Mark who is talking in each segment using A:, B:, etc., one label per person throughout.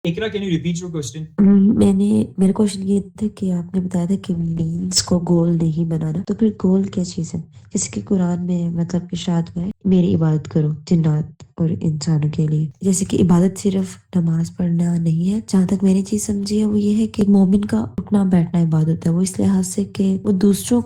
A: Iqra, can you repeat your question?
B: मेरा question ये था कि आपने बताया था कि मीन्स को गोल नहीं बनाना, तो फिर गोल क्या चीज है? जैसे कि कुरान में मतलब इरशाद हुआ है, मेरी इबादत करो जिन्नात और इंसानों के लिए। जैसे कि इबादत सिर्फ नमाज पढ़ना नहीं है, जहाँ तक मैंने चीज समझी है वो ये है कि मोमिन का उठना बैठना इबादत है। वो इस लिहाज से कि वो दूसरों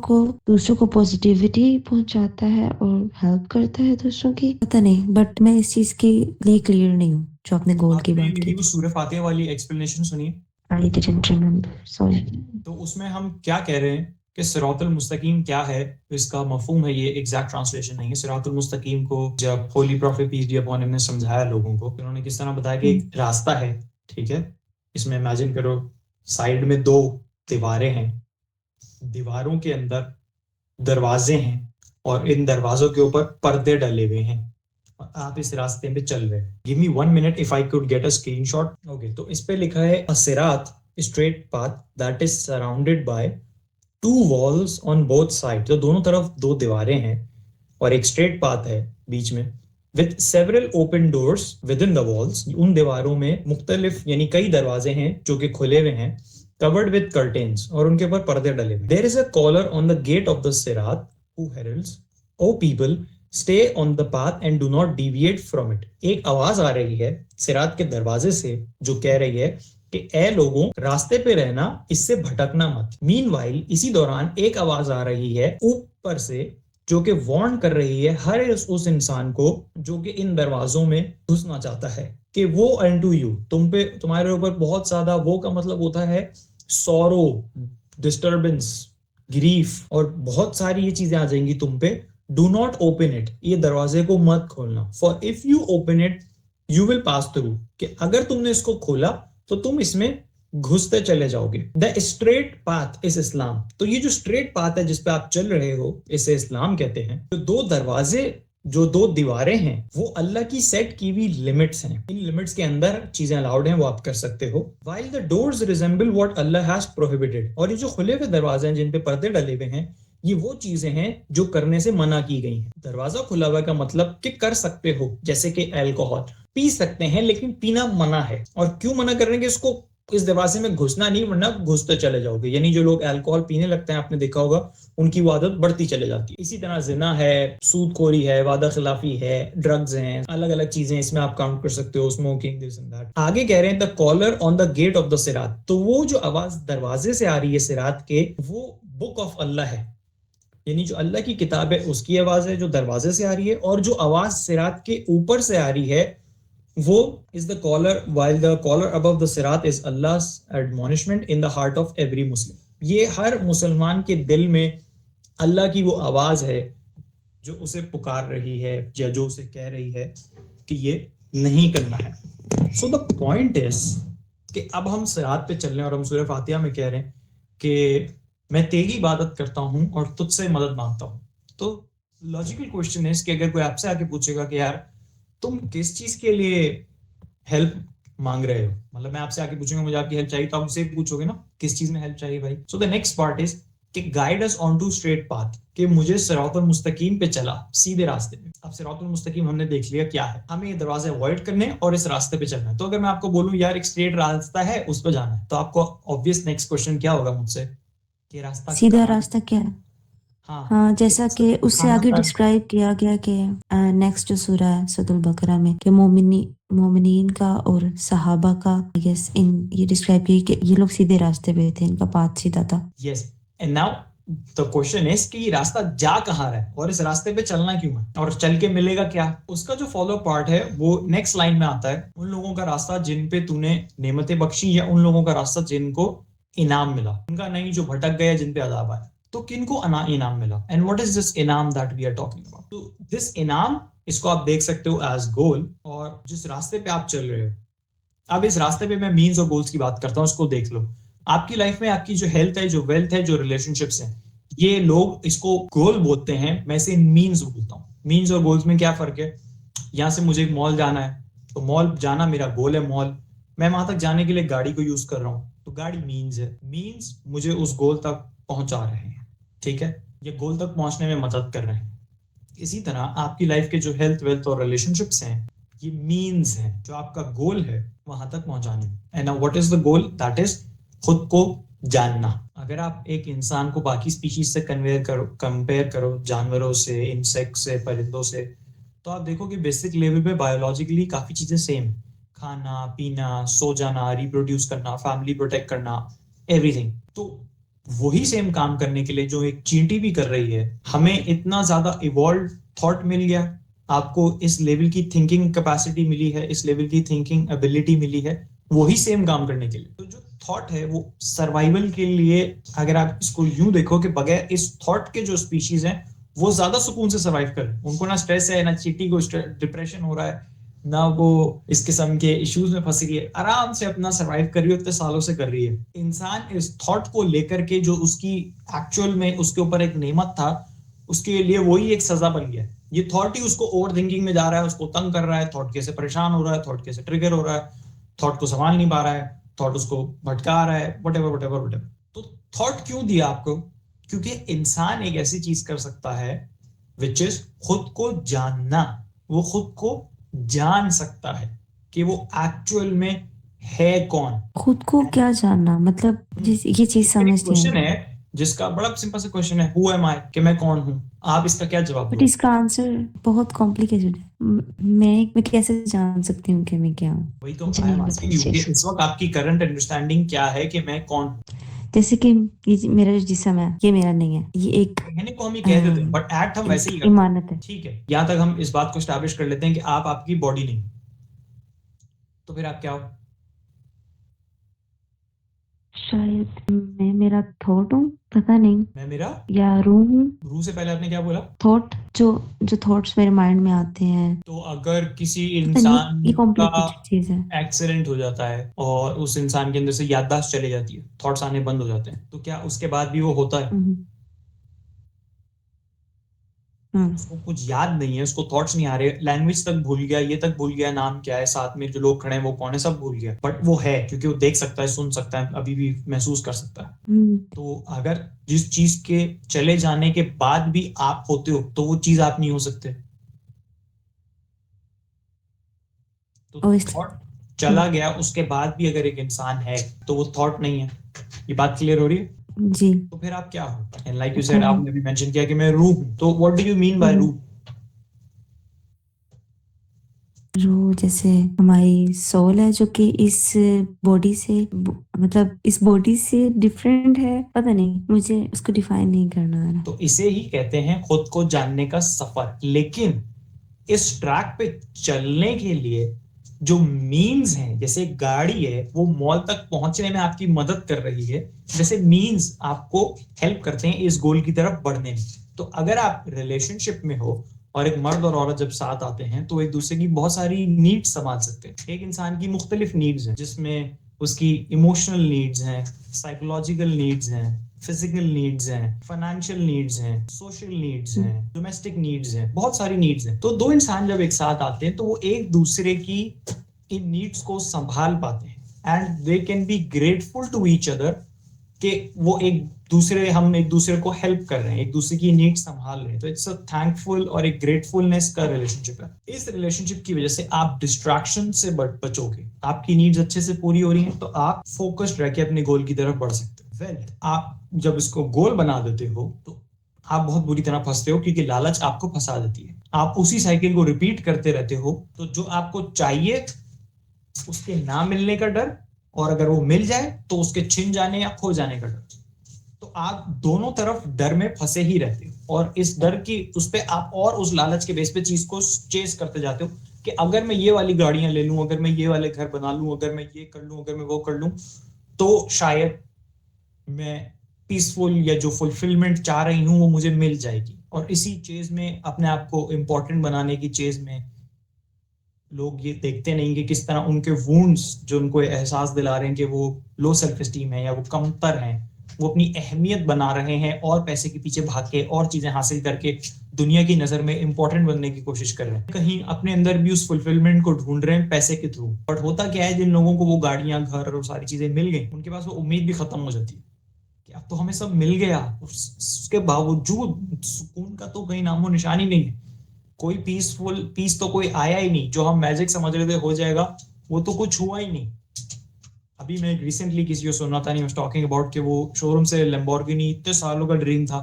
B: को पॉजिटिविटी पहुंचाता है और हेल्प करता है दूसरों की। पता नहीं, बट मैं इस चीज के लिए क्लियर नहीं हूँ जो आपने गोल की
A: आपने
B: बात की
A: मेरी वो
B: थी।
A: सूरह फातिहा वाली एक्सप्लेनेशन सुनी?
B: I didn't remember. Sorry.
A: तो उसमें हम क्या कह रहे हैं कि सिरातुल मुस्तकीम क्या है, तो इसका मफहूम है, ये एग्जैक्ट ट्रांसलेशन नहीं है। सिरातुल मुस्तकीम को जब holy prophet peace be upon him ने समझाया लोगों को, उन्होंने किस तरह बताया कि एक रास्ता है, ठीक है। इसमें इमेजिन करो, साइड में दो दीवारें हैं, दीवारों के अंदर दरवाजे हैं, और इन दरवाजों के ऊपर पर्दे डले हुए हैं, और आप इस रास्ते पे चल रहे हैं। Give me 1 minute if I could get a screenshot. Okay, तो इस पे लिखा है अ सिरात, straight path that is surrounded by two walls on both side. तो दोनों तरफ दो दीवारें हैं और एक स्ट्रेट पाथ है बीच में, with several open doors with in the walls. उन दीवारों में मुख्तलिफ यानी कई दरवाजे हैं जो कि खुले हुए हैं, कवर्ड विद कर्टेन्स, और उनके ऊपर पर्दे डले हुए। There is a caller on the gate of the Sirat who heralds, O people stay on the path and do not deviate from it. एक आवाज आ रही है सिरात के दरवाजे से जो कह रही है कि ए लोगों, रास्ते पे रहना, इससे भटकना मत। मीनवाइल इसी दौरान एक आवाज आ रही है ऊपर से जो कि वार्न कर रही है हर उस इंसान को जो कि इन दरवाजों में घुसना चाहता है, कि वो अनटू यू, तुम पे, तुम्हारे ऊपर बहुत ज्यादा, वो का मतलब होता है सौरो, डिस्टर्बेंस, ग्रीफ, और बहुत सारी ये चीजें आ जाएंगी तुम पे। डू नॉट ओपन इट, ये दरवाजे को मत खोलना। For if you open it you will pass through, कि अगर तुमने इसको खोला तो तुम इसमें घुसते चले जाओगे। द स्ट्रेट पाथ इज इस्लाम। तो ये जो स्ट्रेट पाथ है जिस पे आप चल रहे हो, इसे इस्लाम कहते हैं। जो दो दरवाजे, जो दो दीवारें हैं, वो अल्लाह की सेट की हुई लिमिट्स हैं। इन लिमिट्स के अंदर चीजें अलाउड हैं, वो आप कर सकते हो। While the doors resemble what Allah has prohibited, और ये जो खुले हुए दरवाजे हैं जिन पे पर्दे डले हुए हैं, ये वो चीजें हैं जो करने से मना की गई हैं। दरवाजा खुला हुआ का मतलब कि कर सकते हो, जैसे कि अल्कोहल पी सकते हैं, लेकिन पीना मना है। और क्यों मना कर रहे हैं कि इसको, इस दरवाजे में घुसना नहीं, वरना घुसते चले जाओगे। यानी जो लोग अल्कोहल पीने लगते हैं, आपने देखा होगा, उनकी वो आदत बढ़ती चले जाती है। इसी तरह जिना है, सूदखोरी है, वादा खिलाफी है, ड्रग्स हैं, अलग अलग चीजें इसमें आप काउंट कर सकते हो, स्मोकिंग, दिस एंड दैट। आगे कह रहे हैं the collar on the gate of the सिरात। तो वो जो आवाज दरवाजे से आ रही है सिरात के, वो बुक ऑफ अल्लाह है, यानी जो अल्लाह की किताब है उसकी आवाज है जो दरवाजे से आ रही है। और जो आवाज सिरात के ऊपर से आ रही है वो is the collar, while the collar above the sirat is Allah's admonishment in the heart of every Muslim। ये हर मुसलमान के दिल में अल्लाह की वो आवाज है जो उसे पुकार रही है, या जो उसे कह रही है कि ये नहीं करना है। सो द पॉइंट इज कि अब हम सिरात पे चल रहे हैं और हम सूरह फातिहा में कह रहे हैं कि मैं तेरी इबादत करता हूं और तुझसे मदद मांगता हूं। तो लॉजिकल क्वेश्चन है कि अगर कोई आपसे आके पूछेगा कि यार तुम किस चीज के लिए हेल्प मांग रहे हो, मतलब मैं आपसे आके पूछूंगा मुझे आपकी हेल्प चाहिए, तो आप मुझसे पूछोगे ना किस चीज में हेल्प चाहिए भाई। So the next part is कि guide us on to straight path, कि मुझे सिरातुल मुस्तकीम पे चला, सीधे रास्ते पे। अब सिरातुल मुस्तकीम हमने देख लिया क्या है, हमें ये दरवाजे अवॉइड करने और इस रास्ते पे चलना है। तो अगर मैं आपको बोलूं यार एक स्ट्रेट रास्ता है उस पर जाना है, तो आपको ऑब्वियस नेक्स्ट क्वेश्चन क्या होगा मुझसे, कि रास्ता
B: सीधा
A: कहाँ?
B: रास्ता क्या है?
A: हाँ,
B: हाँ, जैसा कि उससे
A: कहाँ
B: आगे
A: तक?
B: डिस्क्राइब किया गया कि नेक्स्ट जो सूरा है सूरह बकरा में कि मोमिनीन का और सहाबा का, यस, इन ये डिस्क्राइब किया कि ये लोग सीधे रास्ते पे थे, इनका पाथ सीधा था।
A: Yes, and now the question is कि ये रास्ता जा कहाँ रहा है और इस रास्ते पे चलना क्यों है और चल के मिलेगा क्या। उसका जो फॉलो पार्ट है वो नेक्स्ट लाइन में आता है, उन लोगों का रास्ता जिन पे तूने नेमतें बख्शी, या उन लोगों का रास्ता जिनको इनाम मिला, उनका नहीं जो भटक गए जिन पे अजाब आया। तो किनको इनाम मिला, एंड व्हाट इज दिस इनाम that we are talking about. तो दिस इनाम, इसको आप देख सकते हो एज गोल, और जिस रास्ते पे आप चल रहे हो। अब इस रास्ते पे मैं मीन्स और गोल्स की बात करता हूँ, उसको देख लो। आपकी लाइफ में आपकी जो हेल्थ है, जो वेल्थ है, जो रिलेशनशिप्स हैं, ये लोग इसको गोल बोलते हैं, मैं इसे मीन्स बोलता हूँ। मीन्स और गोल्स में क्या फर्क है? यहाँ से मुझे एक मॉल जाना है, तो मॉल जाना मेरा गोल है, मॉल। मैं वहां तक जाने के लिए गाड़ी को यूज कर रहा हूँ, तो गाड़ी मीन्स है। मीन्स मुझे उस गोल तक पहुंचा रहे हैं, ठीक है, ये गोल तक पहुंचने में मदद कर रहे हैं। इसी तरह आपकी लाइफ के जो हेल्थ, वेल्थ और रिलेशनशिप्स हैं, ये मीन्स है, जो आपका गोल है वहां तक पहुंचाने। And now what is the goal? That is खुद को जानना। अगर आप एक इंसान को बाकी स्पीशीज से कंपेयर करो, जानवरों से, इंसेक्ट से, परिंदों से, तो आप देखो कि बेसिक लेवल पे बायोलॉजिकली काफी चीजें सेम। खाना पीना, सो जाना, रिप्रोड्यूस करना, फैमिली प्रोटेक्ट करना, एवरीथिंग। तो वही सेम काम करने के लिए जो एक चींटी भी कर रही है, हमें इतना ज्यादा इवॉल्व थॉट मिल गया, आपको इस लेवल की थिंकिंग कैपेसिटी मिली है, इस लेवल की थिंकिंग एबिलिटी मिली है वही सेम काम करने के लिए। तो जो थॉट है वो सर्वाइवल के लिए, अगर आप इसको यूं देखो कि बगैर इस थॉट के जो स्पीशीज हैं वो ज्यादा सुकून से सर्वाइव कर रहे हैं। उनको ना स्ट्रेस है, ना चींटी को डिप्रेशन हो रहा है, ना वो इस किस्म के इश्यूज में फंसी रही है, आराम से अपना सर्वाइव कर रही है, इतने सालों से कर रही है। इंसान इस थॉट को लेकर के जो उसकी एक्चुअल में उसके ऊपर एक नेमत था, उसके लिए वही एक सजा बन गया। ये थॉट ही उसको ओवर थिंकिंग में जा रहा है, उसको तंग कर रहा है, थॉट कैसे परेशान हो रहा है, थॉट कैसे ट्रिगर हो रहा है, थॉट को संभाल नहीं पा रहा है, थॉट उसको भटका रहा है, वट एवर। तो थॉट क्यों दिया आपको? क्योंकि इंसान एक ऐसी चीज कर सकता है विच इज खुद को जानना। वो खुद को जान सकता है कि वो एक्चुअल में है कौन।
B: खुद को क्या जानना, मतलब ये चीज समझ नहीं
A: क्वेश्चन
B: आई।
A: है जिसका बड़ा सिंपल सा क्वेश्चन है, हु एम आई, कि मैं कौन हूं। आप इसका क्या जवाब
B: बट
A: दोगे?
B: इसका आंसर बहुत कॉम्प्लिकेटेड है। मैं कैसे जान सकती हूँ कि मैं क्या हूँ?
A: वही तो
B: मुझे
A: आई
B: नहीं
A: एम
B: पता
A: आस्किंग
B: इस
A: यू कि
B: चीज।
A: इस वक्त आपकी करंट अंडरस्टैंडिंग क्या है कि मैं कौन हूं।
B: जैसे कि मेरा जो जिस्म है ये मेरा नहीं है, ये एक
A: कहने को हम ये कह देते हैं बट एक्ट हम वैसे ही करते हैं।
B: इमानत है।
A: ठीक है, यहाँ तक हम इस बात को स्टैब्लिश कर लेते हैं कि आप आपकी बॉडी नहीं, तो फिर आप क्या हो?
B: शायद मैं मेरा थॉट हूँ, पता नहीं,
A: मैं मेरा
B: या रूह हूँ।
A: रूह से पहले आपने क्या बोला?
B: थॉट, जो जो थॉट्स मेरे माइंड में आते हैं।
A: तो अगर किसी
B: पता नहीं,
A: इंसान
B: ये
A: का
B: कॉम्प्लिकेटेड चीज है।
A: एक्सीडेंट हो जाता है और उस इंसान के अंदर से याददाश्त चली जाती है, थॉट्स आने बंद हो जाते हैं, तो क्या उसके बाद भी वो होता है?
B: हम्म, हम्म,
A: उसको कुछ याद नहीं है, उसको थॉट्स नहीं आ रहे, लैंग्वेज तक भूल गया, ये तक भूल गया, नाम क्या है, साथ में जो लोग खड़े हैं वो कौन है, सब भूल गया, बट वो है क्योंकि वो देख सकता है, सुन सकता है, अभी भी महसूस कर सकता है। तो अगर जिस चीज के चले जाने के बाद भी आप होते हो तो वो चीज आप नहीं हो सकते। तो
B: obviously,
A: थॉट चला गया उसके बाद भी अगर एक इंसान है तो वो थॉट नहीं है। ये बात क्लियर हो रही है?
B: जी।
A: तो फिर आप क्या हो? एंड लाइक यू सेड,
B: तो
A: आपने भी मेंशन किया कि मैं रूह हूं, तो what do you mean by
B: hmm,
A: रूह?
B: रूह जैसे हमारी सोल है, जो कि इस बॉडी से मतलब इस बॉडी से डिफरेंट है, पता नहीं, मुझे उसको डिफाइन नहीं करना आ रहा।
A: तो इसे ही कहते हैं खुद को जानने का सफर। लेकिन इस ट्रैक पे चलने के लिए जो मीन्स हैं, जैसे गाड़ी है वो मॉल तक पहुंचने में आपकी मदद कर रही है, जैसे मीन्स आपको हेल्प करते हैं इस गोल की तरफ बढ़ने में। तो अगर आप रिलेशनशिप में हो और एक मर्द और औरत जब साथ आते हैं तो एक दूसरे की बहुत सारी नीड्स संभाल सकते हैं। एक इंसान की मुख्तलिफ नीड्स हैं, जिसमें उसकी इमोशनल नीड्स हैं, साइकोलॉजिकल नीड्स हैं, फिजिकल नीड्स हैं, फाइनेंशियल नीड्स हैं, सोशल नीड्स हैं, डोमेस्टिक नीड्स हैं, बहुत सारी नीड्स हैं। तो दो इंसान जब एक साथ आते हैं तो वो एक दूसरे की इन नीड्स को संभाल पाते हैं and they can be grateful to each other, कि वो हम एक दूसरे को हेल्प कर रहे हैं, एक दूसरे की नीड संभाल रहे हैं। तो इट्स अ थैंकफुल और एक ग्रेटफुलनेस का रिलेशनशिप है। इस रिलेशनशिप की वजह से आप डिस्ट्रैक्शन से बचोगे, आपकी नीड्स अच्छे से पूरी हो रही हैं तो आप फोकस्ड रह के अपने गोल की तरफ बढ़ सकते हो। वेल्थ, आप जब इसको गोल बना देते हो तो आप बहुत बुरी तरह फंसते हो, क्योंकि लालच आपको फंसा देती है। आप उसी साइकिल को रिपीट करते रहते हो। तो जो आपको चाहिए उसके ना मिलने का डर, और अगर वो मिल जाए तो उसके छिन जाने या खो जाने का डर। तो आप दोनों तरफ डर में फंसे ही रहते हो, और इस डर की उस पे आप और उस लालच के बेस पे चीज को चेस करते जाते हो कि अगर मैं ये वाली गाड़ियां ले लूं, अगर मैं ये वाले घर बना लूं, अगर मैं ये कर लूं, अगर मैं वो कर लूं, तो शायद मैं पीसफुल या जो फुलफिलमेंट चाह रही हूं वो मुझे मिल जाएगी। और इसी चेज में, अपने आप को इंपॉर्टेंट बनाने की चेज में, लोग ये देखते नहीं कि किस तरह उनके वुंड्स जो उनको एहसास दिला रहे हैं कि वो लो सेल्फ एस्टीम है या वो कमतर हैं, वो अपनी अहमियत बना रहे हैं और पैसे के पीछे भाग के और चीजें हासिल करके दुनिया की नजर में इंपॉर्टेंट बनने की कोशिश कर रहे हैं। कहीं अपने अंदर भी उस फुलफिलमेंट को ढूंढ रहे हैं पैसे के थ्रू। बट होता क्या है, जिन लोगों को वो गाड़ियां, घर और सारी चीजें मिल गई, उनके पास वो उम्मीद भी खत्म हो जाती है कि अब तो हमें सब मिल गया, उसके बावजूद सुकून का तो कहीं नामो निशान ही नहीं है। कोई पीस तो कोई आया ही नहीं। जो हम मैजिक समझ रहे थे हो जाएगा, वो तो कुछ हुआ ही नहीं। अभी मैं रिसेंटली किसी को सुना था, नहीं टॉकिंग अबाउट कि वो शोरूम से लैम्बोर्गिनी, इतने सालों का ड्रीम था,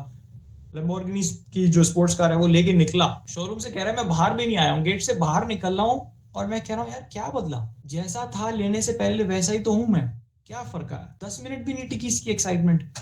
A: लैम्बोर्गिनी की जो स्पोर्ट्स कार है वो लेके निकला शोरूम से, कह रहा है मैं बाहर भी नहीं आया हूँ, गेट से बाहर निकल रहा हूँ और मैं कह रहा हूँ यार क्या बदला, जैसा था लेने से पहले वैसा ही तो हूं मैं, क्या फर्क है, 10 मिनट भी नहीं टिकी इसकी एक्साइटमेंट।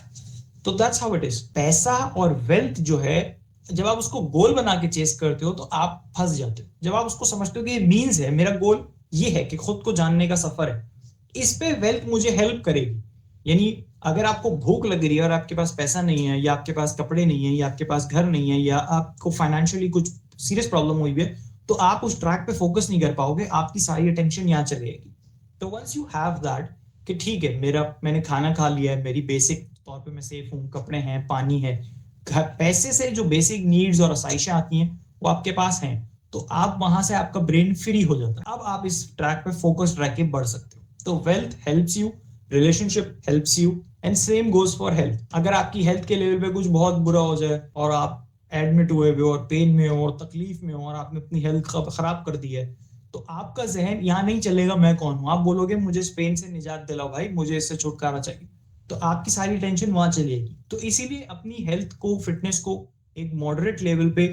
A: तो दैट्स हाउ इट इज। पैसा और वेल्थ जो है, जब आप उसको गोल बना के चेस करते हो तो आप फंस जाते हो। जब आप उसको समझते हो कि ये मीन्स है, मेरा गोल ये है कि खुद को जानने का सफर है, इस पे वेल्थ मुझे हेल्प करेगी। यानी अगर आपको भूख लग रही है और आपके पास पैसा नहीं है, या आपके पास कपड़े नहीं है, या आपके पास घर नहीं है, या आपको फाइनेंशियली कुछ सीरियस प्रॉब्लम हुई है, तो आप उस ट्रैक पे फोकस नहीं कर पाओगे, आपकी सारी अटेंशन यहाँ चलेगी। तो वंस यू हैव दैट कि ठीक है मैंने खाना खा लिया है, मेरी बेसिक तौर पे मैं सेफ हूँ, कपड़े हैं, पानी है, पैसे से जो बेसिक नीड्स और आसाइशें आती हैं वो आपके पास हैं, तो आप वहां से आपका ब्रेन फ्री हो जाता है। अब आप इस ट्रैक पे फोकस्ड रह के बढ़ सकते हो। तो wealth helps you, relationship helps you, and same goes for health. अगर आपकी हेल्थ के लेवल पे कुछ बहुत बुरा हो जाए और आप एडमिट हुए हो और पेन में हो और तकलीफ में हो और आपने अपनी हेल्थ खराब कर दी है, तो आपका जहन यहाँ नहीं चलेगा मैं कौन हूं, आप बोलोगे मुझे इस पेन से निजात दिलाओ भाई, मुझे इससे छुटकारा चाहिए, तो आपकी सारी टेंशन वहां चलेगी। तो इसीलिए अपनी हेल्थ को, फिटनेस को एक मॉडरेट लेवल पे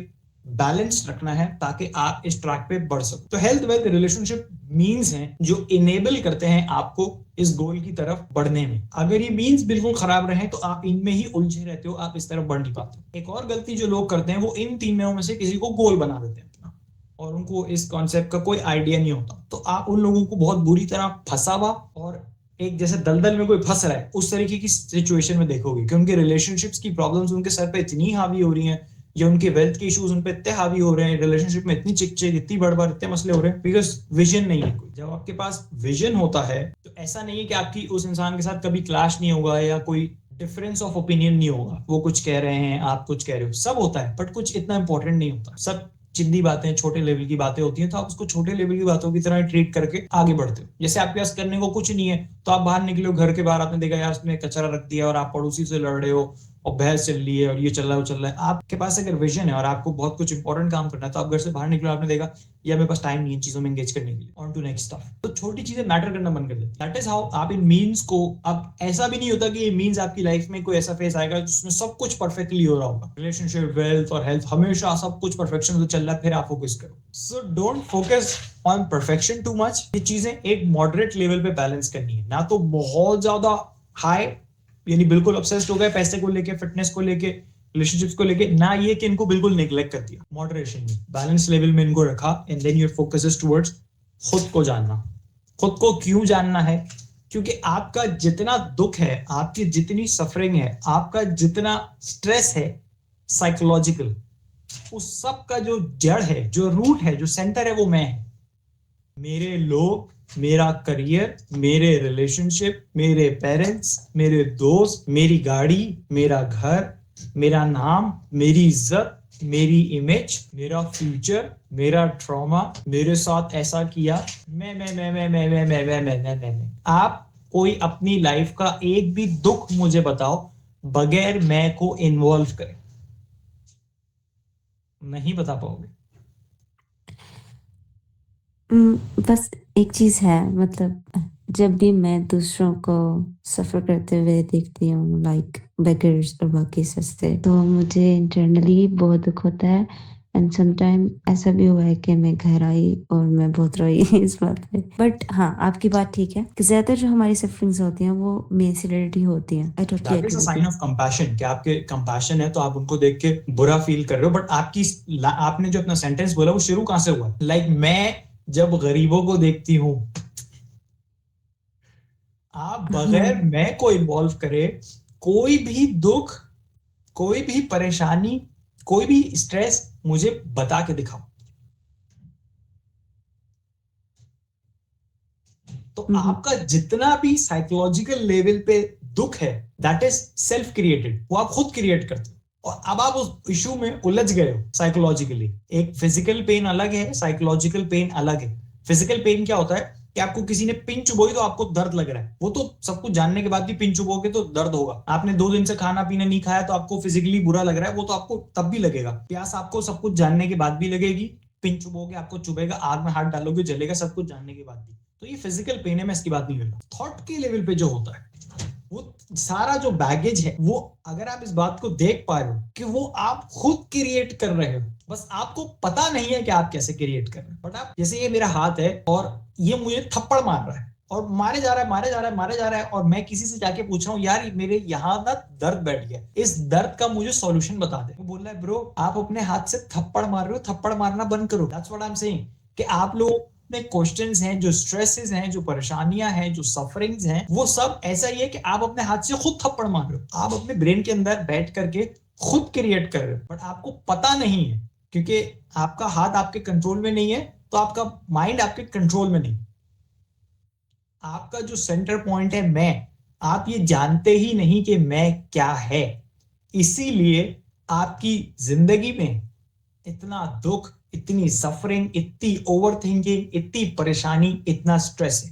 A: बैलेंस रखना है ताकि आप इस ट्रैक पे बढ़ सको। तो हेल्थ, वेल्थ, रिलेशनशिप मीन्स हैं जो इनेबल करते हैं आपको इस गोल की तरफ बढ़ने में। अगर ये मीन्स बिल्कुल खराब रहे तो आप इनमें ही उलझे रहते हो, आप इस तरफ बढ़ नहीं पाते। एक और गलती जो लोग करते हैं वो इन तीनों में से किसी को गोल बना देते हैं अपना, और उनको इस कॉन्सेप्ट का कोई आइडिया नहीं होता। तो आप उन लोगों को बहुत बुरी तरह फंसा हुआ और एक जैसे दलदल में कोई फंस रहा है उस तरीके की सिचुएशन में देखोगे कि उनके रिलेशनशिप्स की प्रॉब्लम्स उनके सर पे इतनी हावी हो रही हैं, या उनके वेल्थ के इश्यूज उन पे इतने हावी हो रहे हैं, रिलेशनशिप में इतनी चिक इतनी बड़ इतने मसले हो रहे हैं, बिकॉज विजन नहीं है कोई। जब आपके पास विजन होता है तो ऐसा नहीं है कि आपकी उस इंसान के साथ कभी क्लैश नहीं होगा या कोई डिफरेंस ऑफ ओपिनियन नहीं होगा, वो कुछ कह रहे हैं आप कुछ कह रहे हो, सब होता है बट कुछ इतना इंपॉर्टेंट नहीं होता। सब चिंदी बातें, छोटे लेवल की बातें होती हैं, तो आप उसको छोटे लेवल की बातों की तरह ट्रीट करके आगे बढ़ते हो। जैसे आपके पास करने को कुछ नहीं है तो आप बाहर निकले हो, घर के बाहर आपने देखा यार उसने कचरा रख दिया और आप पड़ोसी से लड़ रहे हो और बहस चल रही है और ये चल रहा है वो चल रहा है। आपके पास अगर विजन है और आपको बहुत कुछ इंपॉर्टेंट काम करना है तो आप घर से बाहर निकलो, आपने देखा या मेरे पास टाइम नहीं है चीजों में एंगेज करने के लिए, ऑन टू नेक्स्ट स्टफ। तो छोटी चीजें मैटर करना बंद कर देती। दैट इज हाउ आप इन मीन्स को, अब ऐसा भी नहीं होता कि ये मीन्स आपकी लाइफ में कोई ऐसा फेस आएगा जिसमें सब कुछ परफेक्टली हो रहा होगा, रिलेशनशिप, वेल्थ और हेल्थ, हमेशा सब कुछ परफेक्शन से चल रहा है, फिर आप फोकस करो। So don't focus on perfection too much. ये चीजें एक मॉडरेट लेवल पे बैलेंस करनी है, ना तो बहुत ज्यादा हाई यानी बिल्कुल ऑब्सेस्ड हो गए पैसे को लेके, फिटनेस को लेके, रिलेशनशिप्स को लेके, ना ये कि इनको बिल्कुल नेग्लेक्ट कर दिया। मॉडरेशन में, बैलेंस लेवल में इनको रखा, and then your focus is towards खुद को जानना। खुद को क्यों जानना है? क्योंकि आपका जितना दुख है, आपकी जितनी सफरिंग है, आपका जितना स्ट्रेस है साइकोलॉजिकल, उस सब का जो जड़ है, जो रूट है, जो सेंटर है, वो मैं है। मेरे लोग, मेरा करियर, मेरे रिलेशनशिप, मेरे पेरेंट्स, मेरे दोस्त, मेरी गाड़ी, मेरा घर, मेरा नाम, मेरी इज्जत, मेरी इमेज, मेरा फ्यूचर, मेरा ट्रॉमा, मेरे साथ ऐसा किया, मैं। आप कोई अपनी लाइफ का एक भी दुख मुझे बताओ बगैर मैं को इन्वॉल्व करे, नहीं बता पाओगे।
B: बस एक चीज है, मतलब जब भी मैं दूसरों को सफर करते हुए देखती हूँ, लाइक बेगर्स और बाकी सस्ते, तो मुझे इंटरनली बहुत दुख होता है। एंड समटाइम ऐसा भी हुआ है कि मैं घर आई और मैं बहुत रोई इस बात पे। बट हाँ, आपकी बात ठीक है कि ज्यादातर जो हमारी सफरिंग्स होती हैं वो मेन से रिलेटेड ही होती हैं। I totally
A: that is
B: agree
A: a
B: with
A: sign
B: you.
A: Of compassion कि आपके कंपैशन है तो आप उनको देख के बुरा फील कर रहे हो। बट आपने जो अपना सेंटेंस बोला वो शुरू कहां से हुआ? लाइक मैं जब गरीबों को देखती हूँ, आप बगैर
B: हाँ,
A: मैं को इन्वॉल्व करे कोई भी दुख, कोई भी परेशानी, कोई भी स्ट्रेस मुझे बता के दिखाओ। तो आपका जितना भी साइकोलॉजिकल लेवल पे दुख है, दैट इज सेल्फ क्रिएटेड, वो आप खुद क्रिएट करते हो। और अब आप उस इशू में उलझ गए हो साइकोलॉजिकली। एक फिजिकल पेन अलग है, साइकोलॉजिकल पेन अलग है। फिजिकल पेन क्या होता है? कि आपको किसी ने पिन चुभोई तो आपको दर्द लग रहा है, वो तो सब कुछ जानने के बाद भी पिन चुभोगे तो दर्द होगा। आपने 2 दिन से खाना पीना नहीं खाया तो आपको फिजिकली बुरा लग रहा है, वो तो आपको तब भी लगेगा। प्यास आपको सब कुछ जानने के बाद भी लगेगी, पिन चुभोगे आपको चुभेगा, आग में हाथ डालोगे जलेगा, सब कुछ जानने के बाद भी। तो ये फिजिकल पेन है, मैं इसकी बात नहीं कर रहा। थॉट के लेवल पे जो होता है, वो सारा जो बैगेज है, वो अगर आप इस बात को देख पा रहे हो कि वो आप खुद क्रिएट कर रहे हो, बस आपको पता नहीं है कि आप कैसे क्रिएट कर रहे हो। बट आप जैसे ये मेरा हाथ है और ये मुझे थप्पड़ मार रहा है और मारे जा रहा है, मारे जा रहा है, मारे जा रहा है, और मैं किसी से जाके पूछ रहा हूँ यार मेरे यहाँ ना दर्द बैठ गया, इस दर्द का मुझे सॉल्यूशन बता दे। वो बोल रहा है ब्रो आप अपने हाथ से थप्पड़ मार रहे हो, थप्पड़ मारना बंद करो। That's what I am saying कि आप लोग में क्वेश्चंस हैं, जो स्ट्रेसेस हैं, जो परेशानियां हैं, जो सफरिंग्स हैं, वो सब ऐसा ही है कि आप अपने हाथ से खुद थप्पड़ मार रहे हो। आप अपने ब्रेन के अंदर बैठ करके खुद क्रिएट कर रहे हो, बट आपको पता नहीं है क्योंकि आपका हाथ आपके कंट्रोल में नहीं है, तो आपका माइंड आपके कंट्रोल में नहीं। आपका जो सेंटर पॉइंट है मैं, आप ये जानते ही नहीं कि मैं क्या है, इसीलिए आपकी जिंदगी में इतना दुख, इतनी सफरिंग, इतनी ओवर थिंकिंग, इतनी परेशानी, इतना स्ट्रेस है।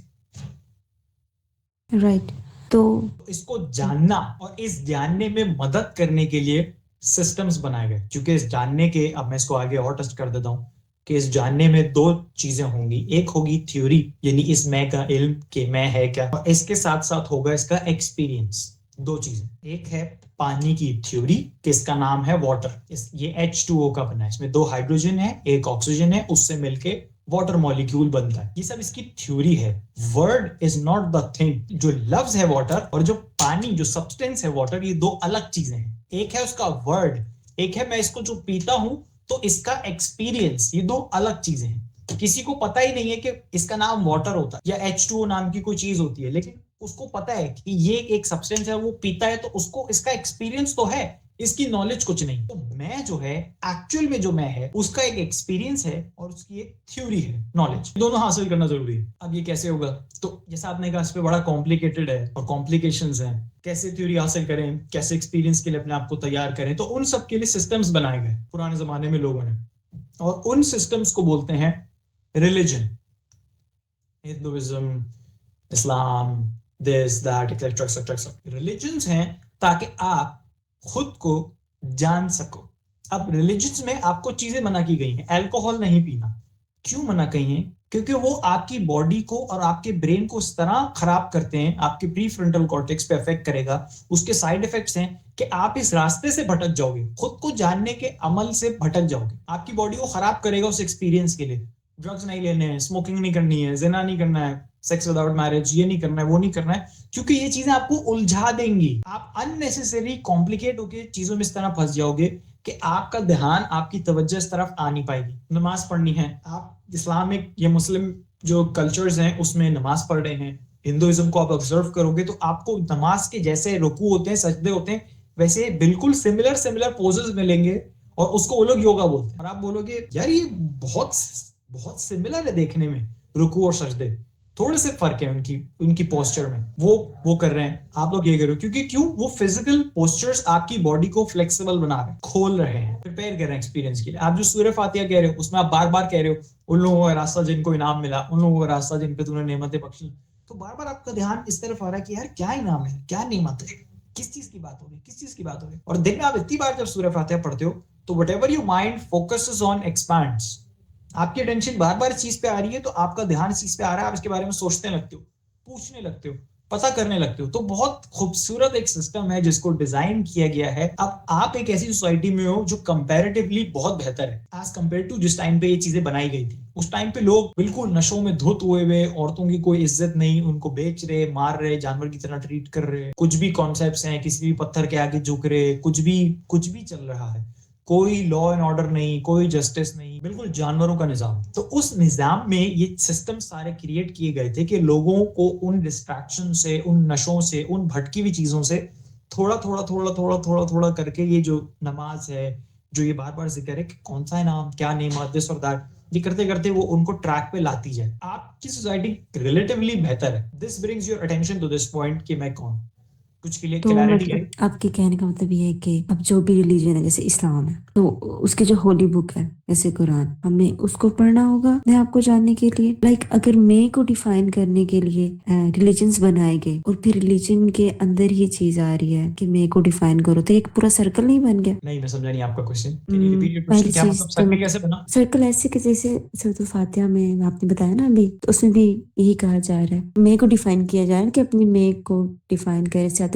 B: राइट। तो
A: इसको जानना और इस जानने में मदद करने के लिए सिस्टम्स बनाए गए, क्योंकि इस जानने के, अब मैं इसको आगे और टेस्ट कर देता हूं कि इस जानने में 2 चीजें होंगी। एक होगी थ्योरी, यानी इस मैं का इल्म कि मैं है क्या, और इसके साथ साथ होगा इसका एक्सपीरियंस। 2 चीजें, एक है पानी की थ्योरी कि इसका नाम है वाटर, ये H2O का बना है, इसमें 2 हाइड्रोजन है, 1 ऑक्सीजन है, उससे मिलके वाटर मॉलिक्यूल बनता है। ये सब इसकी थ्योरी है। Word is not the thing. जो लफ्ज है वाटर और जो पानी, जो सब्सटेंस है वाटर, ये 2 अलग चीजें हैं। एक है उसका वर्ड, एक है मैं इसको जो पीता हूं तो इसका एक्सपीरियंस। ये 2 अलग चीजें हैं। किसी को पता ही नहीं है कि इसका नाम वाटर होता है या H2O नाम की कोई चीज होती है, लेकिन उसको पता है कि ये एक सब्सटेंस है, वो पीता है तो उसको इसका एक्सपीरियंस तो है, इसकी नॉलेज कुछ नहीं। तो मैं जो है, एक्चुअल में जो मैं है, उसका एक एक्सपीरियंस है और उसकी एक थ्योरी है, नॉलेज। दोनों हासिल करना जरूरी है। अब ये कैसे होगा, तो जैसा आपने कहा इस पे बड़ा कॉम्प्लिकेटेड है और कॉम्प्लिकेशंस हैं। कैसे थ्योरी हासिल करें, कैसे एक्सपीरियंस के लिए अपने आप को तैयार करें, तो उन सब के लिए सिस्टम्स बनाए गए पुराने जमाने में लोगों ने, और उन सिस्टम्स को बोलते हैं religion. Hinduism, Islam, this that etcetera etcetera. Religions हैं ताकि आप खुद को जान सको। अब रिलीजन्स में आपको चीजें मना की गई हैं। अल्कोहल नहीं पीना। क्यों मना की है? क्योंकि वो आपकी बॉडी को और आपके ब्रेन को इस तरह खराब करते हैं, आपके प्रीफ्रंटल कॉर्टेक्स पे अफेक्ट करेगा। उसके साइड इफेक्ट्स हैं कि आप इस रास्ते से भटक जाओगे, खुद को जानने के अमल से भटक जाओगे। आपकी बॉडी को खराब करेगा उस एक्सपीरियंस के लिए। ड्रग्स नहीं लेने हैं, स्मोकिंग नहीं करनी है, जिना नहीं करना है, सेक्स विदाउट मैरिज ये नहीं करना है, वो नहीं करना है, क्योंकि ये चीजें आपको उलझा देंगी। आप अननेसेसरी कॉम्प्लिकेट होकर चीजों में इस तरह फंस जाओगे कि आपका ध्यान, आपकी तवज्जो इस तरफ आ नहीं पाएगी। नमाज पढ़नी है, आप इस्लामिक या मुस्लिम जो कल्चर्स हैं उसमें नमाज पढ़ रहे हैं, हिंदुइज्म को आप ऑब्जर्व करोगे तो आपको नमाज के जैसे रुकू होते हैं, सजदे होते हैं, वैसे बिल्कुल सिमिलर पोजेस मिलेंगे, और उसको वो लोग योगा बोलते हैं। और आप बोलोगे यार ये बहुत बहुत सिमिलर है देखने में, रुकू और सजदे, थोड़े से फर्क है उनकी पोस्चर में, वो कर रहे हैं, आप लोग ये करो। क्योंकि क्यों? वो फिजिकल पोस्चर्स आपकी बॉडी को फ्लेक्सिबल बना रहे हैं, खोल रहे हैं, प्रिपेयर कर रहे हैं एक्सपीरियंस के लिए। आप जो सूरह फातिहा कह रहे हो उसमें आप बार बार कह रहे हो उन लोगों का रास्ता जिनको इनाम मिला, उन लोगों का रास्ता जिन पे तूने नेमतें बख्शी, तो बार बार आपका ध्यान इस तरफ आ रहा है कि यार क्या इनाम है, क्या नेमत है, किस चीज की बात हो रही है, किस चीज की बात हो रही है। और दिन में आप इतनी बार जब सूरह फातिहा पढ़ते हो तो whatever your mind focuses on expands. आपकी अटेंशन बार बार इस चीज पे आ रही है तो आपका ध्यान इस चीज पे आ रहा है, आप इसके बारे में सोचने लगते हो, पूछने लगते हो, पता करने लगते हो। तो बहुत खूबसूरत एक सिस्टम है जिसको डिजाइन किया गया है। अब आप एक ऐसी सोसाइटी में हो जो कंपैरेटिवली बहुत बेहतर है एज कंपेयर टू जिस टाइम पे ये चीजें बनाई गई थी। उस टाइम पे लोग बिल्कुल नशों में धुत हुए हुए, औरतों की कोई इज्जत नहीं, उनको बेच रहे, मार रहे, जानवर की तरह ट्रीट कर रहे, कुछ भी कॉन्सेप्ट्स हैं, किसी भी पत्थर के आगे झुक रहे, कुछ भी चल रहा है, कोई लॉ एंड ऑर्डर नहीं, कोई जस्टिस नहीं, बिल्कुल जानवरों का निजाम। तो उस निजाम में ये सिस्टम सारे क्रिएट किए गए थे कि लोगों को उन डिस्ट्रैक्शन से, उन नशों से, उन भटकी हुई चीजों से थोड़ा करके, ये जो नमाज है, जो ये बार बार जिक्र है कि कौन सा है नाम, क्या नेम, दिस और दैट, ये करते करते वो उनको ट्रैक पे लाती जाए। आपकी सोसाइटी रिलेटिवली बेहतर है। This brings your attention to this point कि मैं कौन। कुछ के लिए
B: तो
A: क्लैरिटी आई?
B: मतलब आपके कहने का मतलब ये है कि अब जो भी रिलीजन है जैसे इस्लाम है तो उसके जो होली बुक है जैसे कुरान हमें उसको पढ़ना होगा अपने आप को जानने के लिए। लाइक अगर मैं को डिफाइन करने के लिए रिलीजन्स बनाए गए और फिर रिलीजन के अंदर ही चीज आ रही है कि मैं को डिफाइन करो तो एक पूरा सर्कल नहीं बन गया?
A: नहीं, मैं समझा नहीं आपका question. Can you repeat your
B: पहली
A: क्वेश्चन? क्या
B: चीज
A: मतलब
B: तो
A: सर्कल कैसे बना?
B: सर्कल ऐसे कि जैसे सूरत फातिहा में आपने बताया ना अभी तो उसमें भी यही कहा जा रहा है मैं को डिफाइन किया जा रहा है कि अपनी मैं को डिफाइन करे सिरातुल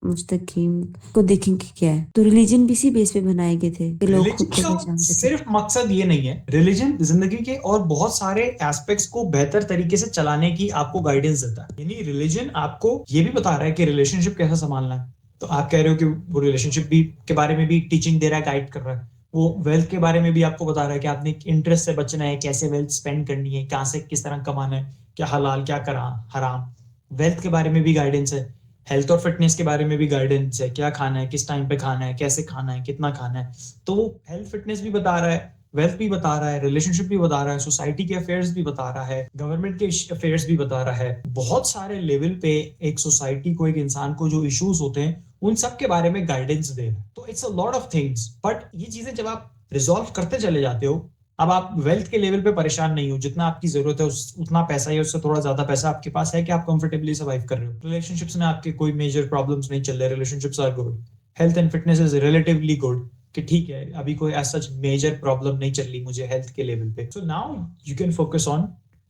B: मुस्तकीम को देखेंगे क्या है। तो रिलीजन भी इसी बेस पे बनाए गए थे कि लोग खुद
A: रिलीजन
B: को
A: का
B: पहचान सके।
A: सिर्फ मकसद ये नहीं है, रिलीजन जिंदगी के और बहुत सारे एस्पेक्ट्स को बेहतर तरीके से चलाने की आपको गाइडेंस देता है। यानी रिलीजन आपको ये भी बता रहा है कि रिलेशनशिप कैसे संभालना है। तो आप कह रहे हो कि वो रिलेशनशिप भी के बारे में भी टीचिंग दे रहा है, गाइड कर रहा है। वो वेल्थ के बारे में भी आपको बता रहा है कि आपने इंटरेस्ट से बचना है, कैसे वेल्थ स्पेंड करनी है, कहां से किस तरह कमाना है, क्या हलाल क्या करा हराम। वेल्थ के बारे में भी गाइडेंस है। हेल्थ और फिटनेस के बारे में भी गाइडेंस है, क्या खाना है, किस टाइम पे खाना है, कैसे खाना है, कितना खाना है। तो हेल्थ फिटनेस भी बता रहा है, वेल्थ भी बता रहा है, रिलेशनशिप भी बता रहा है, सोसाइटी के अफेयर्स भी बता रहा है, गवर्नमेंट के अफेयर्स भी बता रहा है। बहुत सारे लेवल पे एक सोसाइटी को, एक इंसान को जो इश्यूज होते हैं उन सब के बारे में गाइडेंस दे रहा है। तो it's a lot of things, but ये चीजें जब आप रिजॉल्व करते चले जाते हो, अब आप वेल्थ के लेवल पे परेशान नहीं हो, जितना आपकी जरूरत है उतना पैसा या उससे थोड़ा ज्यादा पैसा आपके पास है कि आप कंफर्टेबली सर्वाइव कर रहे हो। रिलेशनशिप्स में आपके कोई मेजर प्रॉब्लम्स नहीं चल रहे, relationships are good, health and fitness is relatively good, कि ठीक है अभी कोई ऐसा मेजर प्रॉब्लम नहीं चल रही मुझे हेल्थ के लेवल पे। So now you can focus on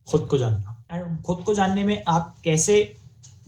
A: खुद को जानना। एंड खुद को जानने में आप कैसे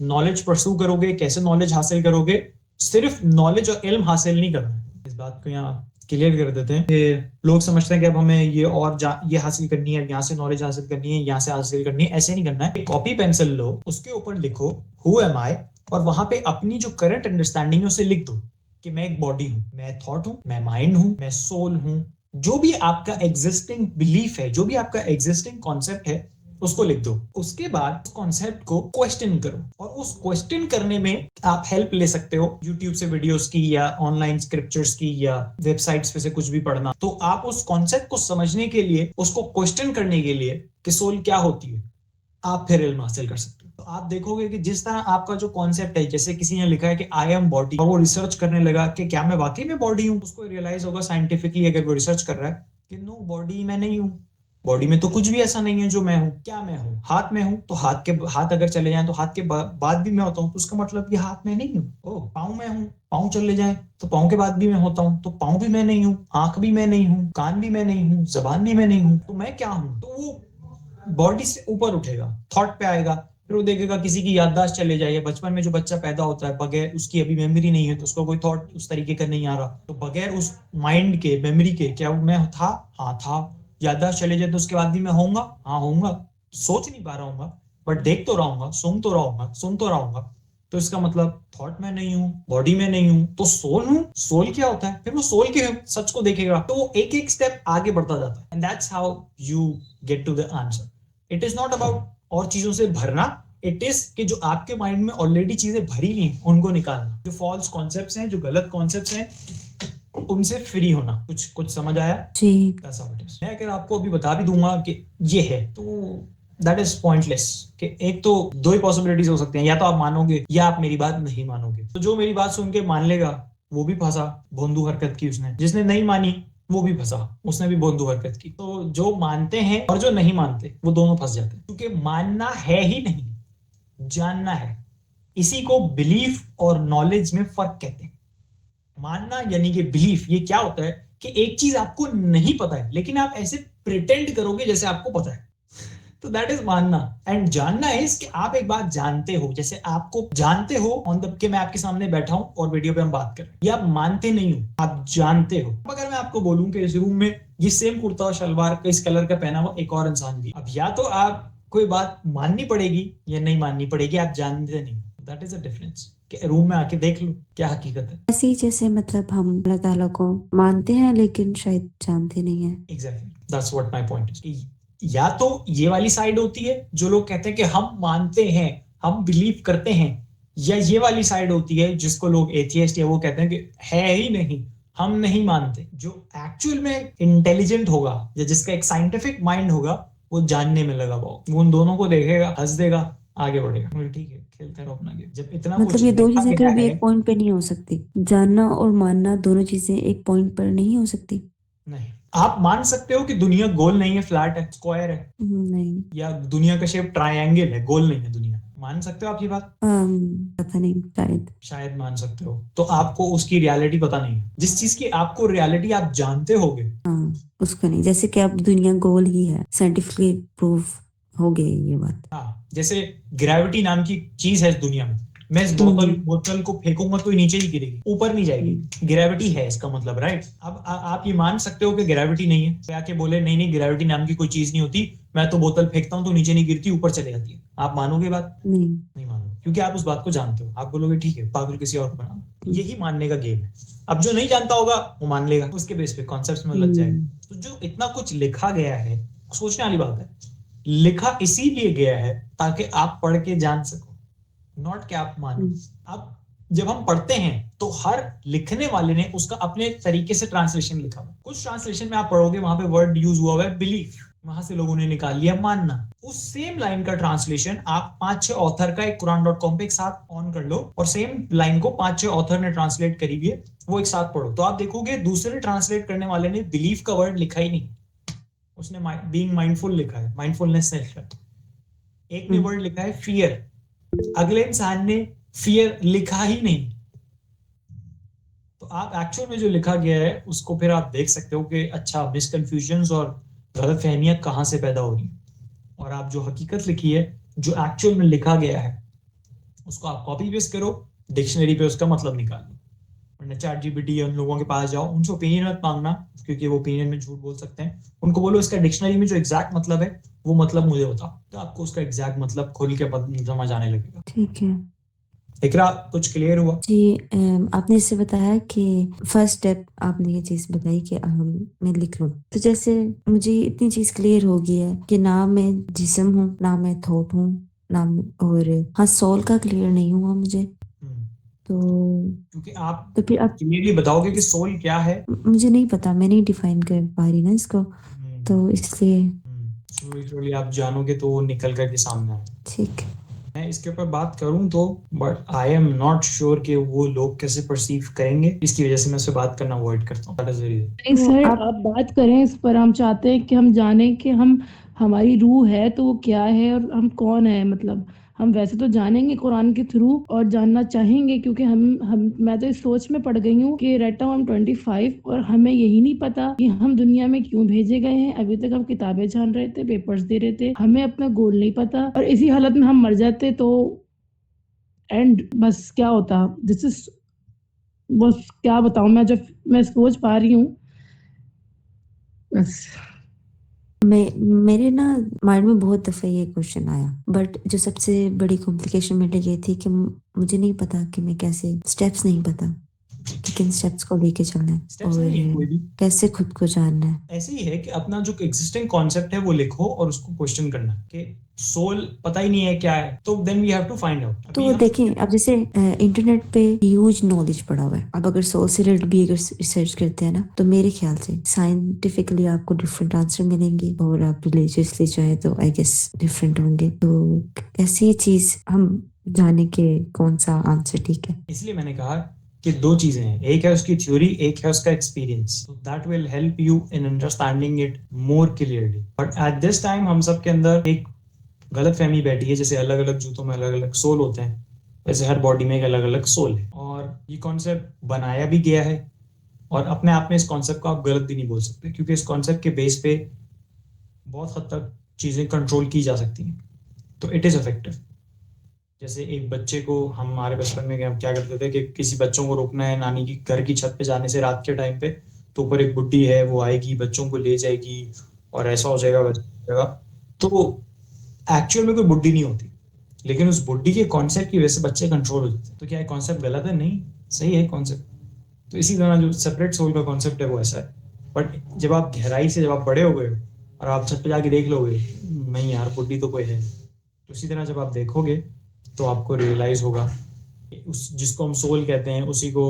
A: नॉलेज परस्यू करोगे, कैसे नॉलेज हासिल करोगे? सिर्फ नॉलेज और इल्म हासिल नहीं करना। इस बात को यहाँ क्लियर कर देते हैं कि लोग समझते हैं कि अब हमें ये और ये हासिल करनी है, यहाँ से नॉलेज हासिल करनी है, यहाँ से हासिल करनी है। ऐसे नहीं करना है। कॉपी पेंसिल लो, उसके ऊपर लिखो हु एम आई, और वहां पे अपनी जो करंट अंडरस्टैंडिंग है उसे लिख दो कि मैं एक बॉडी हूं, मैं थॉट हूं, मैं माइंड हूं, मैं सोल हूं। जो भी आपका एग्जिस्टिंग बिलीफ है, जो भी आपका एग्जिस्टिंग कॉन्सेप्ट है, उसको लिख दो। उसके बाद उस कॉन्सेप्ट को क्वेश्चन करो, और उस क्वेश्चन करने में आप हेल्प ले सकते हो यूट्यूब से वीडियोस की, या ऑनलाइन स्क्रिप्चर्स की, या वेबसाइट्स पे से कुछ भी पढ़ना। तो आप उस कॉन्सेप्ट को समझने के लिए, उसको क्वेश्चन करने के लिए कि सोल क्या होती है, आप फिर इल्म हासिल कर सकते हो। तो आप देखोगे कि जिस तरह आपका जो कॉन्सेप्ट है, जैसे किसी ने लिखा है कि आई एम बॉडी, और वो रिसर्च करने लगा कि क्या मैं वाकई में बॉडी हूं, उसको रियलाइज होगा साइंटिफिकली, अगर वो रिसर्च कर रहा है, कि नो, बॉडी मैं नहीं हूं। बॉडी में तो कुछ भी ऐसा नहीं है जो मैं हूं। क्या मैं हूं? हाथ में हूं, तो हाथ अगर चले जाएं तो हाथ के बाद भी मैं होता हूं, तो उसका मतलब ये हाथ में नहीं हूं। ओ, पाँव में हूं, पाँव चले जाएं तो पाँव के बाद भी मैं होता हूं, तो पाँव भी मैं नहीं हूं, आंख भी मैं नहीं हूं, कान भी मैं नहीं हूं, जबान भी मैं नहीं हूं। तो मैं क्या हूं? तो वो बॉडी से ऊपर उठेगा, थॉट पे आएगा। फिर वो देखेगा किसी की याददाश्त चले जाए। बचपन में जो बच्चा पैदा होता है, बगैर उसकी अभी मेमोरी नहीं है, तो उसको कोई थॉट उस तरीके का नहीं आ रहा, तो बगैर उस माइंड के, मेमोरी के, क्या वो मैं था? हाँ था। याददाश्त चले जाए तो उसके बाद भी मैं होऊंगा? हाँ होऊंगा। सोच नहीं पा रहा हूँ, बट देख तो रहूंगा, सुन तो रहूंगा। तो इसका मतलब थॉट में नहीं हूं, बॉडी में नहीं हूं, तो सोल हूं। सोल क्या होता है? फिर वो सोल के सच को देखेगा, तो वो एक एक स्टेप आगे बढ़ता जाता है। And that's how you get to the answer. It is not about और चीजों से भरना, इट इज कि जो आपके माइंड में ऑलरेडी चीजें भरी हुई उनको निकालना। जो फॉल्स कॉन्सेप्ट्स हैं, जो गलत कॉन्सेप्ट्स हैं, उनसे फ्री होना। कुछ कुछ समझ आया?
B: जी।
A: That's how it is. मैं अगर आपको अभी बता भी दूंगा कि ये है, तो दैट इज पॉइंटलेस। कि एक तो दो ही पॉसिबिलिटीज हो सकती हैं, या तो आप मानोगे या आप मेरी बात नहीं मानोगे। तो जो मेरी बात सुन के मान लेगा वो भी फंसा, भोंदू हरकत की उसने। जिसने नहीं मानी वो भी फंसा, उसने भी भोंदू हरकत की। तो जो मानते हैं और जो नहीं मानते, वो दोनों फंस जाते हैं, क्योंकि मानना है ही नहीं, जानना है। इसी को बिलीफ और नॉलेज में फर्क कहते हैं। मानना यानी कि बिलीफ, ये क्या होता है कि एक चीज आपको नहीं पता है, लेकिन आप ऐसे प्रिटेंड करोगे जैसे आपको पता है, तो दैट इज मानना। एंड जानना है कि आप एक बात जानते हो, जैसे आपको जानते हो ऑन द, के मैं आपके सामने बैठा हूं और वीडियो पे हम बात कर रहे हैं, ये आप मानते नहीं हो, आप जानते हो। अगर मैं आपको बोलूं कि इस रूम में ये सेम कुर्ता और शलवार इस कलर का पहना हुआ एक और इंसान भी, अब या तो आप कोई बात माननी पड़ेगी या नहीं माननी पड़ेगी, आप जानते नहीं। That is a difference. Room में आके देख लो क्या हकीकत है।
B: ऐसे ही जैसे मतलब हम अल्लाह ताला को मानते हैं लेकिन शायद जानते नहीं है।
A: Exactly, that's what my point is. या तो ये वाली साइड होती है जो लोग कहते हैं कि हम मानते हैं, हम बिलीव करते हैं, या ये वाली साइड होती है जिसको लोग एथियस्ट या वो कहते हैं कि है ही नहीं, हम नहीं मानते। जो एक्चुअल में इंटेलिजेंट होगा या जिसका एक साइंटिफिक माइंड होगा, वो जानने में लगा हुआ, वो उन दोनों को देखेगा, हंस देगा, आगे बढ़ेगा। बोले ठीक है, खेलते रहो अपना गेम। जब इतना कुछ
B: मतलब ये दो
A: लिखा
B: चीजें
A: गया
B: कभी भी
A: है,
B: एक पॉइंट पे नहीं हो सकती, जानना और मानना दोनों चीजें एक पॉइंट पर नहीं हो सकती।
A: नहीं, आप मान सकते हो कि दुनिया गोल नहीं है, फ्लैट है, स्क्वायर है,
B: नहीं।
A: या दुनिया का शेप ट्रायंगल है, गोल नहीं है दुनिया। मान सकते हो आप ये बात?
B: पता नहीं, शायद।
A: शायद मान सकते हो। तो आपको उसकी रियलिटी पता नहीं है। जिस चीज की आपको रियलिटी आप जानते होगे,
B: हाँ, उसका नहीं। जैसे कि अब दुनिया गोल ही है, साइंटिफिकली प्रूफ हो गई ये बात।
A: हाँ, जैसे ग्रेविटी नाम की चीज है इस दुनिया में। मैं इस बोतल
B: हम्म।
A: बोतल को फेंकूंगा तो ये नीचे ही गिरेगी, ऊपर नहीं जाएगी।
B: हम्म।
A: ग्रेविटी है इसका मतलब, राइट? अब आप ये मान सकते हो कि ग्रेविटी नहीं है, तो आके बोले नहीं नहीं ग्रेविटी नाम की कोई चीज नहीं होती, मैं तो बोतल फेंकता हूँ तो नीचे नहीं गिरती, ऊपर चले जाती है। आप मानोगे बात?
B: नहीं।
A: नहीं मानोगे, क्योंकि आप उस बात को जानते हो। आप बोलोगे ठीक है, पागल किसी और को बना।
B: हम्म।
A: यही मानने का गेम है। अब जो नहीं जानता होगा वो मान लेगा, उसके बेस पे कॉन्सेप्ट्स में लग जाएगा।
B: हम्म।
A: तो जो इतना कुछ लिखा गया है, सोचने वाली बात है। लिखा इसीलिए गया है ताकि आप पढ़ के जान सको, नॉट कि आप मानो।
B: हम्म।
A: अब जब हम पढ़ते हैं तो हर लिखने वाले ने उसका अपने तरीके से ट्रांसलेशन लिखा हुआ। कुछ ट्रांसलेशन में आप पढ़ोगे, वहां पे वर्ड यूज हुआ हुआ है बिलीफ, वहां से लोगों ने निकाल लिया मानना। उस सेम लाइन का ट्रांसलेशन आप 5-6 ऑथर का एक कुरान.com पे एक साथ ऑन कर लो, और सेम लाइन को 5-6 ऑथर ने ट्रांसलेट करी हुई है, वो एक साथ पढ़ो, तो आप देखोगे दूसरे ट्रांसलेट करने वाले ने बिलीफ का वर्ड लिखा ही नहीं, उसने बीइंग माइंडफुल लिखा है, माइंडफुलनेस से लिखा है। एक ने
B: हम्म।
A: वर्ड लिखा है फियर, अगले इंसान ने फियर लिखा ही नहीं। तो आप एक्चुअल में जो लिखा गया है उसको फिर आप देख सकते हो कि अच्छा, मिसकंफ्यूजन्स और गलत फहमियां कहाँ से पैदा हो रही हैं। और आप जो हकीकत लिखी है, जो एक्चुअल में लिखा गया है, उसको आप कॉपी पेस्ट करो, डिक्शनरी पे उसका मतलब निकाल लो। वरना चैट जीपीटी या उन लोगों के पास जाओ, उनसे ओपिनियन मत मांगना, क्योंकि वो ओपिनियन में झूठ बोल सकते हैं। उनको बोलो इसका डिक्शनरी में जो एग्जैक्ट मतलब है वो मतलब मुझे बताओ, तो आपको उसका एग्जैक्ट मतलब खोल के समझ आने लगेगा।
B: ठीक है
A: इकरा, कुछ क्लियर हुआ?
B: जी। आपने इससे बताया कि फर्स्ट स्टेप आपने ये चीज बताई कि मैं लिख लूं, तो जैसे मुझे इतनी चीज क्लियर हो गई है कि ना मैं जिस्म हूँ, ना मैं थॉट हूँ, ना और हाँ, सोल का क्लियर नहीं हुआ मुझे।
A: हम्म,
B: तो
A: क्योंकि आप
B: तो फिर आप
A: क्लियरली बताओगे कि सोल क्या है।
B: मुझे नहीं पता, मैं नहीं डिफाइन कर पा रही ना इसको, तो इसलिए।
A: स्लोली स्लोली आप जानोगे तो वो निकल करके सामने आए।
B: ठीक है।
A: मैं इसके ऊपर बात करूं तो, but I am not sure कि वो लोग कैसे परसीव करेंगे, इसकी वजह से मैं उससे बात करना अवॉइड करता हूँ। That is the reason.
C: नहीं
B: तो
C: सर,
B: आप
C: आप बात करें इस पर। हम चाहते हैं कि हम जानें कि हम हमारी रूह है तो वो क्या है और हम कौन है। मतलब हम वैसे तो जानेंगे कुरान के थ्रू और जानना चाहेंगे, क्योंकि हम मैं तो इस सोच में पड़ गई हूँ कि रहता हूँ हम 25 और हमें यही नहीं पता कि हम दुनिया में क्यों भेजे गए हैं। अभी तक हम किताबें जान रहे थे, पेपर्स दे रहे थे, हमें अपना गोल नहीं पता, और इसी हालत में हम मर जाते तो एंड बस क्या होता। दिस इज, बस क्या बताऊं मैं, जब मैं सोच पा रही हूँ बस।
B: मेरे ना माइंड में बहुत दफा ये क्वेश्चन आया, बट जो सबसे बड़ी कॉम्प्लिकेशन मेरे लिए ये थी कि मुझे नहीं पता कि मैं कैसे, स्टेप्स नहीं पता कि किन स्टेप्स को लेके चलना है
A: स्टेप्स
B: और
A: नहीं है कोई भी,
B: कैसे खुद को जानना है।
A: ऐसे ही है कि अपना जो एग्जिस्टिंग कॉन्सेप्ट है वो लिखो और उसको क्वेश्चन करना कि सोल पता ही नहीं है क्या है, तो then we have to find out. अभी
B: तो
A: हम
B: देखें, अब जैसे इंटरनेट पे ह्यूज नॉलेज पड़ा हुआ है, अब अगर सोल से रिलेटेड भी अगर रिसर्च करते हैं ना, तो मेरे ख्याल से साइंटिफिकली आपको डिफरेंट आंसर मिलेंगे, और आप रिलीजियसली चाहे तो आई गेस डिफरेंट होंगे। तो ऐसी चीज हम जाने के कौन सा आंसर ठीक है।
A: इसलिए मैंने कहा कि दो चीजें हैं, एक है उसकी थ्योरी, एक है उसका एक्सपीरियंस, तो that will help you in understanding it more clearly. But at this time हम सब के अंदर एक गलत फहमी बैठी है, जैसे अलग अलग जूतों में अलग अलग सोल होते हैं, वैसे हर बॉडी में एक अलग अलग सोल है। और ये कॉन्सेप्ट बनाया भी गया है, और अपने आप में इस कॉन्सेप्ट को आप गलत भी नहीं बोल सकते, क्योंकि इस कॉन्सेप्ट के बेस पे बहुत हद तक चीजें कंट्रोल की जा सकती हैं, तो इट इज इफेक्टिव। जैसे एक बच्चे को, हमारे बचपन में क्या करते थे कि किसी बच्चों को रोकना है नानी की घर की छत पे जाने से रात के टाइम पे, तो ऊपर एक बुड्ढी है वो आएगी बच्चों को ले जाएगी और ऐसा हो जाएगा वैसा हो जाएगा। तो एक्चुअल में कोई बुड्ढी नहीं होती, लेकिन उस बुड्ढी के कॉन्सेप्ट की वजह से बच्चे कंट्रोल हो जाते हैं। तो क्या कॉन्सेप्ट गलत है? नहीं, सही है कॉन्सेप्ट। तो इसी तरह जो सेपरेट सोल का कॉन्सेप्ट है वो ऐसा है। बट जब आप गहराई से, जब आप बड़े हो गए और आप छत पे जाके देख लोगे, नहीं यार बुड्ढी तो कोई है, तो इसी तरह जब आप देखोगे तो आपको रियलाइज होगा उस जिसको हम सोल कहते हैं उसी को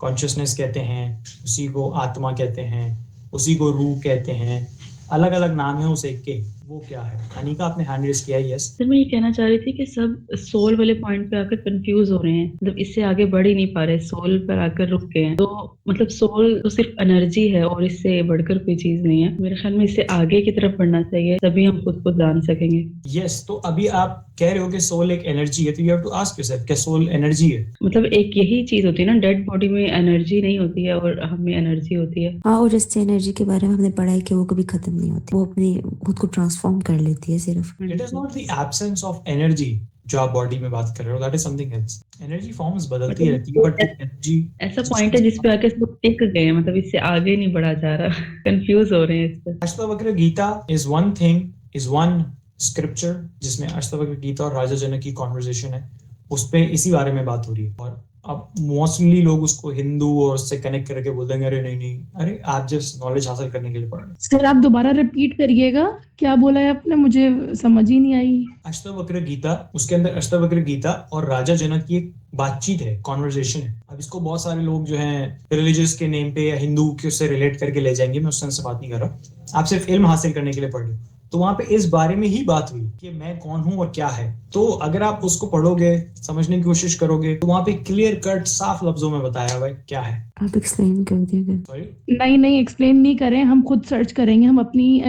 A: कॉन्शियसनेस कहते हैं, उसी को आत्मा कहते हैं, उसी को रूह कहते हैं। अलग अलग नाम है उस एक के, वो क्या है? अनिका, आपने हैंड रेज किया है, यस।
D: सर मैं ये कहना चाह रही थी कि सब सोल वाले पॉइंट पे आकर कंफ्यूज हो रहे हैं, मतलब इससे आगे बढ़ ही नहीं पा रहे, सोल पर आकर रुक गए हैं। तो मतलब सोल तो सिर्फ एनर्जी है और इससे बढ़कर कोई चीज नहीं है। मेरे ख्याल में इससे आगे की तरफ बढ़ना चाहिए, तभी हम खुद को जान सकेंगे।
A: यस, तो अभी आप कह रहे हो कि सोल एक एनर्जी है, तो you have to ask yourself, क्या सोल एनर्जी है?
D: मतलब एक यही चीज होती है ना, डेड बॉडी में एनर्जी नहीं होती है और हमें एनर्जी होती है।
B: हाँ, और इससे एनर्जी के बारे में हमने पढ़ा है कि वो कभी खत्म नहीं होती, वो अपनी खुद को ट्रांसफॉर्म कर लेती है सिर्फ।
A: It is not the absence of energy जो आप बॉडी में बात कर रहे हो, that is something else. Energy forms बदलती
D: मतलब
A: रहती है, बट एनर्जी
D: ऐसा पॉइंट है जिसपे आके सब टिक गए हैं, मतलब इससे आगे नहीं बढ़ा जा रहा। कंफ्यूज हो रहे हैं इस पर।
A: Ashtavakra Gita is one thing, is one scripture जिसमें अष्टावक्र गीता और राजा जनक की कॉन्वर्सेशन है, उस पे इसी बारे में बात हो रही है। और अब मोस्टली लोग उसको हिंदू और उससे कनेक्ट करके बोल देंगे अरे नहीं नहीं, अरे आप जस्ट नॉलेज हासिल करने के लिए पढ़ रहे हैं।
C: सर आप दोबारा रिपीट करिएगा, क्या बोला है आपने, मुझे समझ ही नहीं आई।
A: अष्टावक्र गीता, उसके अंदर अष्टावक्र गीता और राजा जनक की एक बातचीत है, कॉन्वर्सेशन है। अब इसको बहुत सारे लोग जो हैं रिलीजियस के नेम पे या हिंदू के उससे रिलेट करके ले जाएंगे, मैं उस सेंस से बात नहीं कर रहा। आप सिर्फ इल्म हासिल करने के लिए पढ़ रहे हो, तो वहां पे इस बारे में ही बात हुई कि मैं कौन हूं और क्या है। तो अगर आप उसको पढ़ोगे, समझने की कोशिश करोगे, तो वहां पे क्लियर कट साफ लफ्जों में बताया हुआ है क्या है।
B: आप एक्सप्लेन कर दीजिए।
A: सॉरी,
C: नहीं एक्सप्लेन नहीं करें, हम खुद सर्च करेंगे। हम अपनी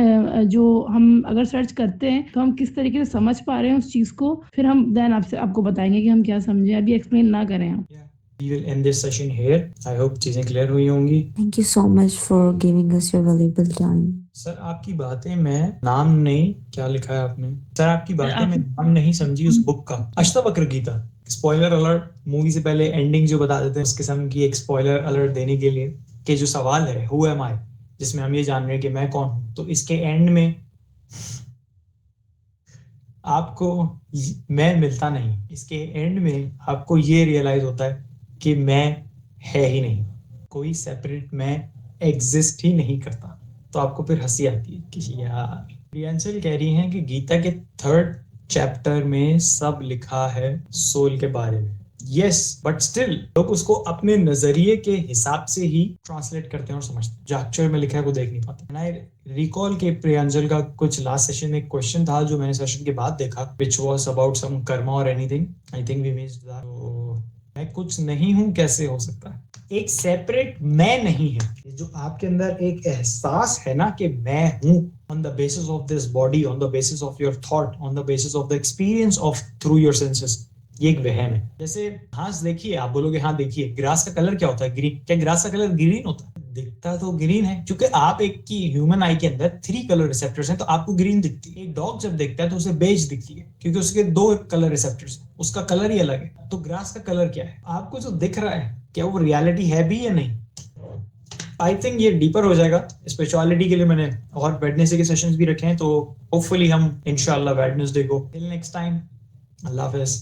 C: जो हम अगर सर्च करते हैं तो हम किस तरीके से समझ पा रहे हैं उस चीज को, फिर हम देन आपको बताएंगे कि हम क्या समझे। अभी एक्सप्लेन ना करें आप।
A: we will end this session here. I hope चीजें क्लियर हुई होंगी।
B: Thank you so much for giving us your valuable time.
A: Sir आपकी बातें मैं नाम नहीं, क्या लिखा है आपने? सर आपकी बातें मैं नाम नहीं समझी उस बुक का, Ashtavakra Gita. Spoiler alert, movie से पहले एंडिंग जो बता देते हैं उस किस्म की एक स्पॉइलर अलर्ट देने के लिए कि जो सवाल है हु एम आई, जिसमें हम ये जान रहे हैं कि मैं कौन हूं, तो इसके एंड में आपको मैं मिलता नहीं। इसके एंड में आपको ये रियलाइज होता है कि मैं है ही नहीं, कोई सेपरेट मैं एग्जिस्ट ही नहीं करता। तो आपको फिर हंसी आती है कि यार, प्रियंशल कह रही हैं कि गीता के 3rd चैप्टर में सब लिखा है सोल के बारे में। यस, बट स्टिल लोग उसको अपने नजरिए के हिसाब से ही ट्रांसलेट करते हैं और समझते हैं, जो अक्षर में लिखा है वो देख नहीं पाते। आई रिकॉल के प्रियंजल का कुछ लास्ट सेशन में एक क्वेश्चन था जो मैंने सेशन के बाद देखा, which was about some karma or anything. I think we missed that. तो मैं कुछ नहीं हूं कैसे हो सकता है? एक सेपरेट मैं नहीं है। जो आपके अंदर एक एहसास है ना कि मैं हूं, on the basis of this body, on the basis of your thought, on the basis of the experience of through your senses, ये एक वहम है। जैसे घास देखिए, आप बोलोगे हाँ देखिए, ग्रास का कलर क्या होता है? ग्रीन। क्या ग्रास का कलर ग्रीन होता है? दिखता तो ग्रीन है, क्योंकि आप एक की ह्यूमन आई के अंदर 3 कलर रिसेप्टर्स हैं, तो आपको ग्रीन दिखती है। एक डॉग जब देखता है तो उसे बेज दिखती है, क्योंकि उसके 2 कलर रिसेप्टर्स हैं, उसका कलर ही अलग है। तो ग्रास का कलर क्या है? आपको जो दिख रहा है, क्या वो रियलिटी है भी या नहीं? आई थिंक ये डीपर हो जाएगा। स्पिरिचुअलिटी के लिए मैंने और वेडनेसडे के सेशंस भी रखे हैं, तो होपफुली हम इंशाल्लाह वेडनेसडे को, टिल नेक्स्ट टाइम, अल्लाह हाफिज़।